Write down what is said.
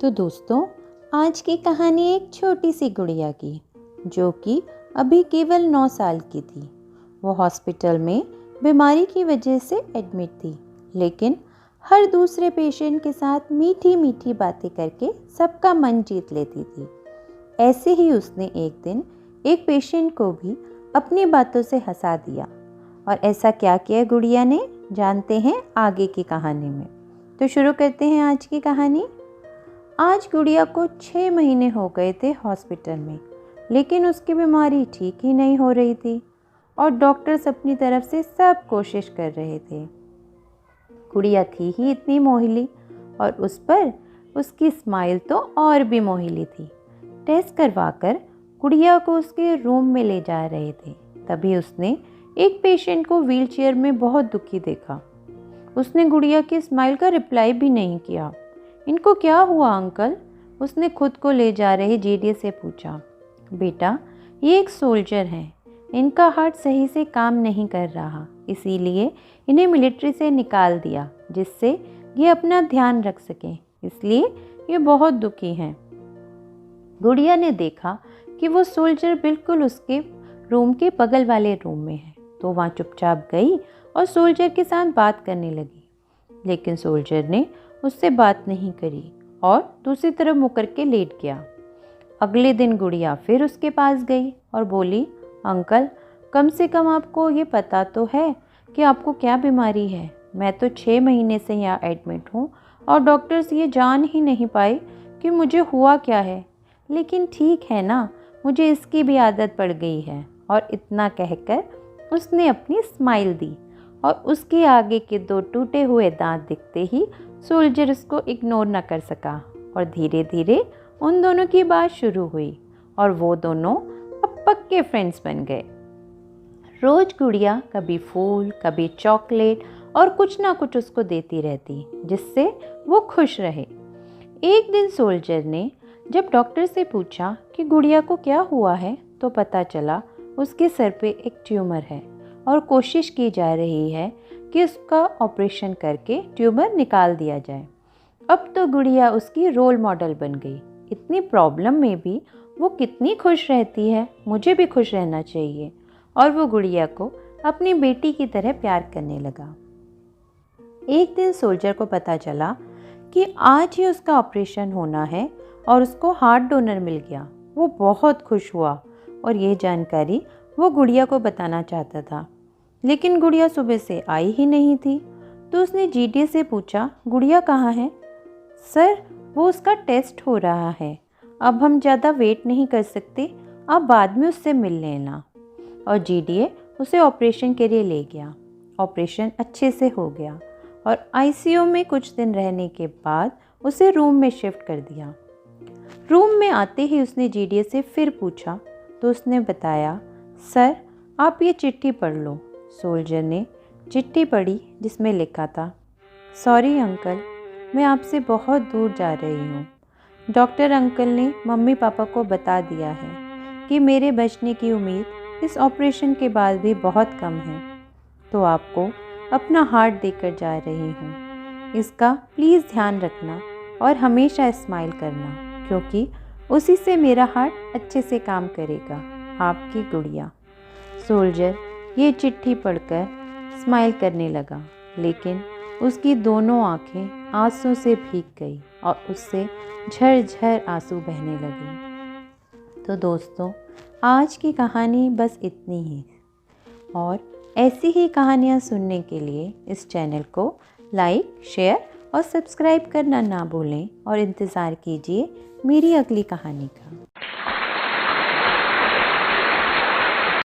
तो दोस्तों, आज की कहानी एक छोटी सी गुड़िया की, जो कि अभी केवल 9 साल की थी। वो हॉस्पिटल में बीमारी की वजह से एडमिट थी, लेकिन हर दूसरे पेशेंट के साथ मीठी मीठी बातें करके सबका मन जीत लेती थी। ऐसे ही उसने एक दिन एक पेशेंट को भी अपनी बातों से हंसा दिया। और ऐसा क्या किया गुड़िया ने, जानते हैं आगे की कहानी में। तो शुरू करते हैं आज की कहानी। आज गुड़िया को 6 महीने हो गए थे हॉस्पिटल में, लेकिन उसकी बीमारी ठीक ही नहीं हो रही थी और डॉक्टर्स अपनी तरफ से सब कोशिश कर रहे थे। गुड़िया थी ही इतनी मोहिली और उस पर उसकी स्माइल तो और भी मोहिली थी। टेस्ट करवाकर गुड़िया को उसके रूम में ले जा रहे थे, तभी उसने एक पेशेंट को व्हीलचेयर में बहुत दुखी देखा। उसने गुड़िया की स्माइल का रिप्लाई भी नहीं किया। इनको क्या हुआ अंकल? उसने खुद को ले जा रहे जीडी से पूछा। बेटा, ये एक सोल्जर हैं, इनका हार्ट सही से काम नहीं कर रहा, इसीलिए इन्हें मिलिट्री से निकाल दिया, जिससे ये अपना ध्यान रख सकें, इसलिए ये बहुत दुखी हैं। गुड़िया ने देखा कि वो सोल्जर बिल्कुल उसके रूम के बगल वाले रूम में है, तो वहाँ चुपचाप गई और सोल्जर के साथ बात करने लगी। लेकिन सोल्जर ने उससे बात नहीं करी और दूसरी तरफ मुँह करके लेट गया। अगले दिन गुड़िया फिर उसके पास गई और बोली, अंकल, कम से कम आपको ये पता तो है कि आपको क्या बीमारी है? मैं तो 6 महीने से यहाँ एडमिट हूँ और डॉक्टर्स ये जान ही नहीं पाए कि मुझे हुआ क्या है। लेकिन ठीक है ना, मुझे इसकी भी आदत पड़ गई है। और इतना कहकर उसने अपनी स्माइल दी और उसके आगे के 2 टूटे हुए दांत दिखते ही सोल्जर उसको इग्नोर न कर सका और धीरे धीरे उन दोनों की बात शुरू हुई और वो दोनों अब पक्के फ्रेंड्स बन गए। रोज गुड़िया कभी फूल, कभी चॉकलेट और कुछ ना कुछ उसको देती रहती, जिससे वो खुश रहे। एक दिन सोल्जर ने जब डॉक्टर से पूछा कि गुड़िया को क्या हुआ है, तो पता चला उसके सर पे एक ट्यूमर है और कोशिश की जा रही है कि उसका ऑपरेशन करके ट्यूमर निकाल दिया जाए। अब तो गुड़िया उसकी रोल मॉडल बन गई। इतनी प्रॉब्लम में भी वो कितनी खुश रहती है, मुझे भी खुश रहना चाहिए। और वो गुड़िया को अपनी बेटी की तरह प्यार करने लगा। एक दिन सोल्जर को पता चला कि आज ही उसका ऑपरेशन होना है और उसको हार्ट डोनर मिल गया। वो बहुत खुश हुआ और ये जानकारी वो गुड़िया को बताना चाहता था, लेकिन गुड़िया सुबह से आई ही नहीं थी। तो उसने जीडी से पूछा, गुड़िया कहाँ है? सर, वो उसका टेस्ट हो रहा है, अब हम ज़्यादा वेट नहीं कर सकते, आप बाद में उससे मिल लेना। और जीडीए उसे ऑपरेशन के लिए ले गया। ऑपरेशन अच्छे से हो गया और आईसीयू में कुछ दिन रहने के बाद उसे रूम में शिफ्ट कर दिया। रूम में आते ही उसने जीडीए से फिर पूछा, तो उसने बताया, सर, आप ये चिट्ठी पढ़ लो। सोल्जर ने चिट्ठी पढ़ी, जिसमें लिखा था, सॉरी अंकल, मैं आपसे बहुत दूर जा रही हूँ। डॉक्टर अंकल ने मम्मी पापा को बता दिया है कि मेरे बचने की उम्मीद इस ऑपरेशन के बाद भी बहुत कम है, तो आपको अपना हार्ट देकर जा रही हूँ। इसका प्लीज़ ध्यान रखना और हमेशा स्माइल करना, क्योंकि उसी से मेरा हार्ट अच्छे से काम करेगा। आपकी गुड़िया। सोल्जर ये चिट्ठी पढ़कर स्माइल करने लगा, लेकिन उसकी दोनों आंखें आंसू से भीग गई और उससे झरझर आंसू बहने लगे। तो दोस्तों, आज की कहानी बस इतनी ही, और ऐसी ही कहानियाँ सुनने के लिए इस चैनल को लाइक, शेयर और सब्सक्राइब करना ना भूलें और इंतज़ार कीजिए मेरी अगली कहानी का।